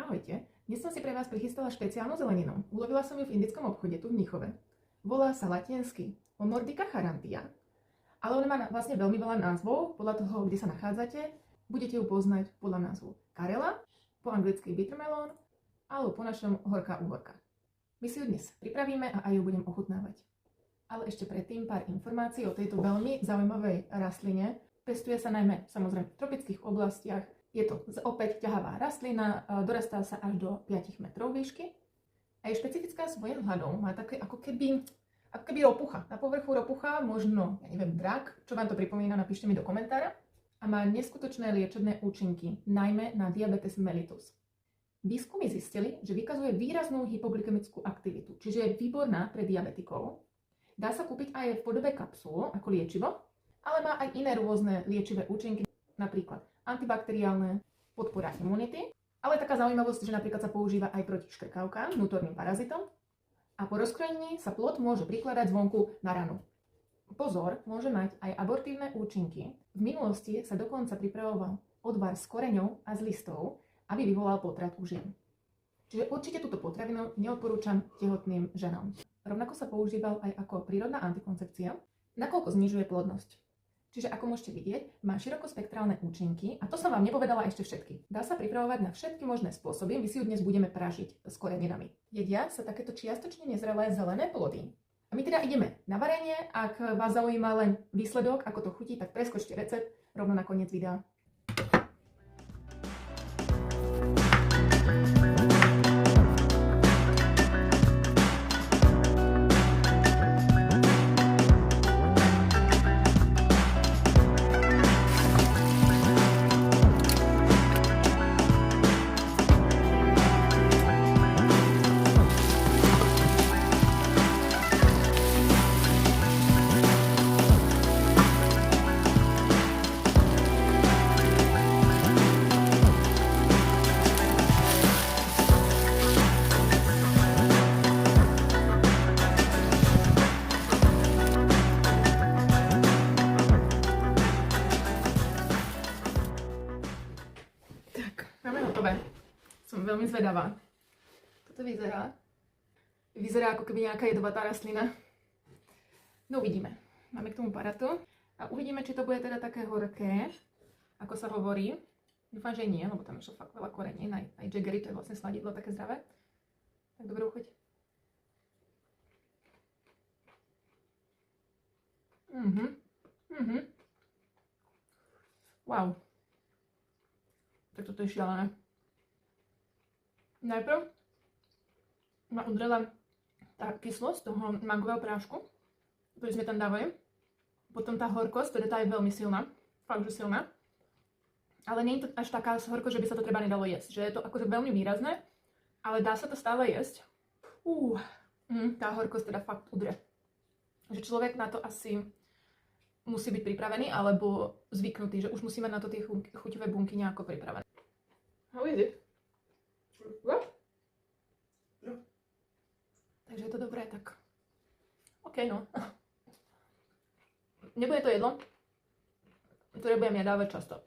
Ahojte, dnes som si pre vás prichystala špeciálnu zeleninu. Ulovila som ju v indickom obchode tu v Mníchove. Volá sa latinsky Omordica charantia, ale ona má vlastne veľmi veľa názvov, podľa toho, kde sa nachádzate. Budete ju poznať podľa názvu Karela, po anglicky bittermelon, alebo po našom horká úhorka. My si ju dnes pripravíme a aj ju budem ochutnávať. Ale ešte predtým pár informácií o tejto veľmi zaujímavej rastline. Pestuje sa najmä samozrejme v tropických oblastiach. Je to opäť ťahavá rastlina, dorastá sa až do 5 metrov výšky a je špecifická svojím hľadom. Má také ako keby ropucha. Na povrchu ropucha možno, ja neviem, drak, čo vám to pripomína, napíšte mi do komentára. A má neskutočné liečebné účinky, najmä na diabetes mellitus. Výskumy zistili, že vykazuje výraznú hypoglykemickú aktivitu, čiže je výborná pre diabetikov. Dá sa kúpiť aj v podobe kapsúl ako liečivo, ale má aj iné rôzne liečivé účinky, napríklad antibakteriálne, podpora imunity, ale taká zaujímavosť, že napríklad sa používa aj proti škrkavkám, vnútorným parazitom a po rozkrojení sa plod môže prikladať zvonku na ranu. Pozor, môže mať aj abortívne účinky. V minulosti sa dokonca pripravoval odvar z koreňov a z listov, aby vyvolal potrat u žien. Čiže určite túto potravinu neodporúčam tehotným ženám. Rovnako sa používal aj ako prírodná antikoncepcia, nakoľko znižuje plodnosť. Čiže ako môžete vidieť, má širokospektrálne účinky a to som vám nepovedala ešte všetky. Dá sa pripravovať na všetky možné spôsoby, my si ju dnes budeme pražiť s koreninami. Jedia sa takéto čiastočne nezrelé zelené plody. A my teda ideme na varenie, ak vás zaujíma len výsledok, ako to chutí, tak preskočte recept rovno na koniec videa. Som veľmi zvedavá. Toto vyzerá ako keby nejaká jedovatá rastlina. No uvidíme. Máme k tomu paratu. A uvidíme, či to bude teda také horké, ako sa hovorí. Dúfam, že nie, lebo tam išlo fakt veľa korenín. Aj jaggery, to je vlastne sladidlo také zdravé. Tak dobrú chuť. Wow. Tak toto je šialené. Najprv ma udrela tá kyslosť toho mangového prášku, ktorý sme tam dávali. Potom tá horkosť, teda tá je veľmi silná, fakt, že silná. Ale nie je to až taká horkosť, že by sa to treba nedalo jesť. Že je to akože veľmi výrazné, ale dá sa to stále jesť. Tá horkosť teda fakt udre. Že človek na to asi musí byť pripravený, alebo zvyknutý, že už musí mať na to tie chuťové bunky nejako pripravené. How is it? Takže je to dobré, tak OK, no. Nebude to jedlo, ktoré budem ja dávať často.